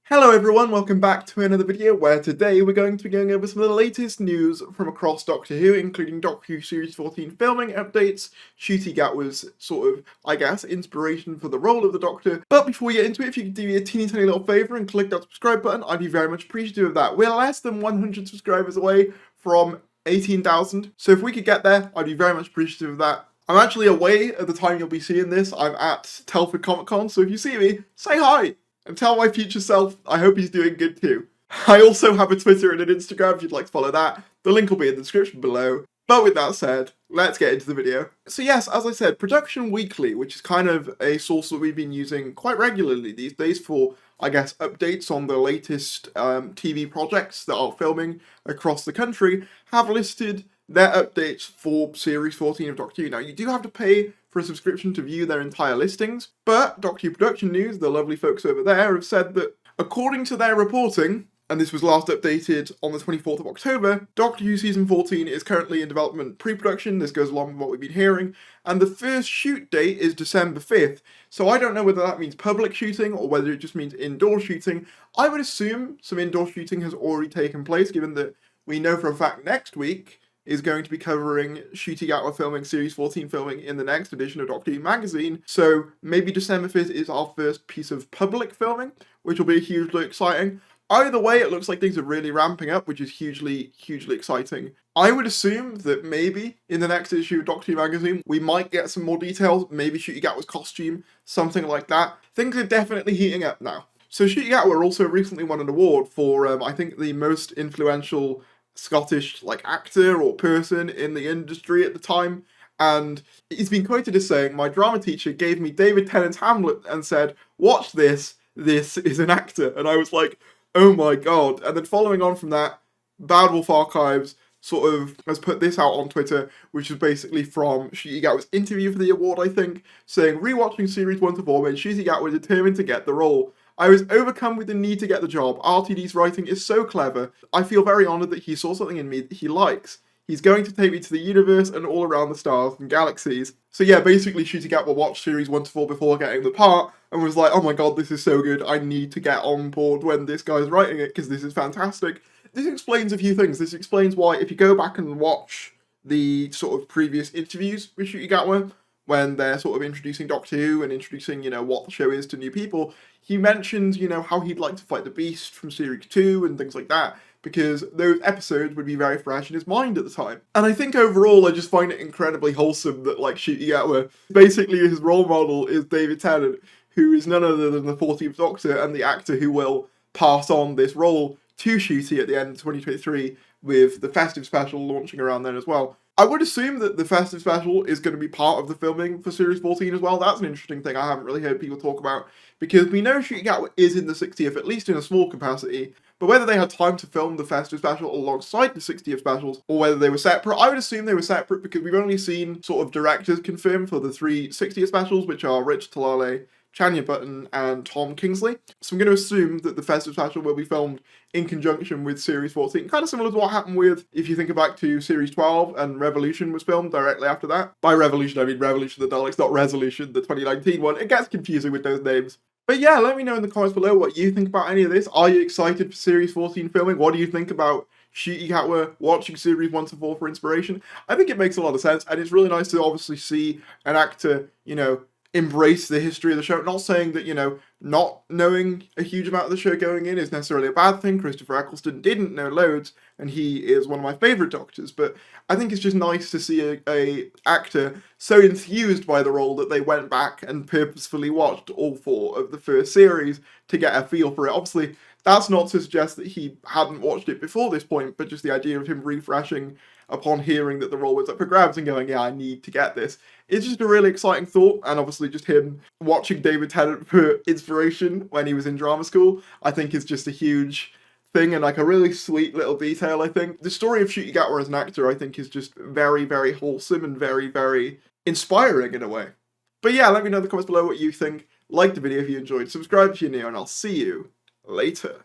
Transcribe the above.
Hello everyone, welcome back to another video where today we're going to be going over some of the latest news from across Doctor Who, including Doctor Who Series 14 filming updates, NCUTI GATWA'S sort of, I guess, inspiration for the role of the Doctor. But before we get into it, if you could do me a teeny tiny little favour and click that subscribe button, I'd be very much appreciative of that. We're less than 100 subscribers away from 18,000, so if we could get there, I'd be very much appreciative of that. I'm actually away at the time you'll be seeing this. I'm at Telford Comic Con, so if you see me, say hi! And tell my future self I hope he's doing good too. I also have a Twitter and an Instagram if you'd like to follow that. The link will be in the description below. But with that said, let's get into the video. So yes, as I said, Production Weekly, which is kind of a source that we've been using quite regularly these days for, I guess, updates on the latest TV projects that are filming across the country, have listed their updates for Series 14 of Doctor Who. Now, you do have to pay for a subscription to view their entire listings, but Doctor Who Production News, the lovely folks over there, have said that according to their reporting, and this was last updated on the 24th of October, Doctor Who Season 14 is currently in development pre-production. This goes along with what we've been hearing, and the first shoot date is December 5th, so I don't know whether that means public shooting or whether it just means indoor shooting. I would assume some indoor shooting has already taken place, given that we know for a fact next week is going to be covering NCUTI GATWA filming, Series 14 filming in the next edition of Doctor Who magazine, so maybe December 5th is our first piece of public filming, which will be hugely exciting. Either way, it looks like things are really ramping up, which is hugely exciting. I would assume that maybe in the next issue of Doctor Who magazine, we might get some more details, maybe NCUTI GATWA'S costume, something like that. Things are definitely heating up now. So NCUTI GATWA also recently won an award for, I think, the most influential Scottish actor or person in the industry at the time, and he's been quoted as saying, "My drama teacher gave me David Tennant's Hamlet and said, 'Watch this is an actor,'" and I was like, oh my god. And then following on from that, Bad Wolf Archives sort of has put this out on Twitter, which is basically from NCUTI GATWA'S interview for the award, I think, saying, "Rewatching Series 1 to 4 made NCUTI GATWA determined to get the role. I was overcome with the need to get the job. RTD's writing is so clever. I feel very honoured that he saw something in me that he likes. He's going to take me to the universe and all around the stars and galaxies." So yeah, basically NCUTI GATWA watched Series 1 to 4 before getting the part and was like, oh my god, this is so good. I need to get on board when this guy's writing it because this is fantastic. This explains a few things. This explains why, if you go back and watch the sort of previous interviews with NCUTI GATWA, when they're sort of introducing Doctor Who and introducing, what the show is to new people, he mentions, how he'd like to fight the Beast from Series 2 and things like that, because those episodes would be very fresh in his mind at the time. And I think overall, I just find it incredibly wholesome that, NCUTI GATWA, basically his role model is David Tennant, who is none other than the 14th Doctor and the actor who will pass on this role to NCUTI at the end of 2023, with the festive special launching around then as well. I would assume that the festive special is going to be part of the filming for Series 14 as well. That's an interesting thing I haven't really heard people talk about, because we know NCUTI GATWA is in the 60th, at least in a small capacity, but whether they had time to film the festive special alongside the 60th specials, or whether they were separate, I would assume they were separate, because we've only seen sort of directors confirmed for the 3 60th specials, which are Rich Talale, Chania Button, and Tom Kingsley. So I'm going to assume that the festive special will be filmed in conjunction with Series 14, kind of similar to what happened with, if you think back to Series 12, and Revolution was filmed directly after that. By Revolution, I mean Revolution of the Daleks, not Resolution, the 2019 one. It gets confusing with those names. But yeah, let me know in the comments below what you think about any of this. Are you excited for Series 14 filming? What do you think about NCUTI GATWA watching Series 1 to 4 for inspiration? I think it makes a lot of sense, and it's really nice to obviously see an actor, embrace the history of the show. Not saying that, not knowing a huge amount of the show going in is necessarily a bad thing. Christopher Eccleston didn't know loads, and he is one of my favourite Doctors, but I think it's just nice to see a actor so enthused by the role that they went back and purposefully watched all 4 of the first series to get a feel for it. Obviously, that's not to suggest that he hadn't watched it before this point, but just the idea of him refreshing upon hearing that the role was up for grabs and going, yeah, I need to get this. It's just a really exciting thought, and obviously just him watching David Tennant for inspiration when he was in drama school, I think is just a huge thing and a really sweet little detail, I think. The story of NCUTI GATWA as an actor, I think, is just very wholesome and very inspiring in a way. But yeah, let me know in the comments below what you think. Like the video if you enjoyed, subscribe if you're new, and I'll see you later.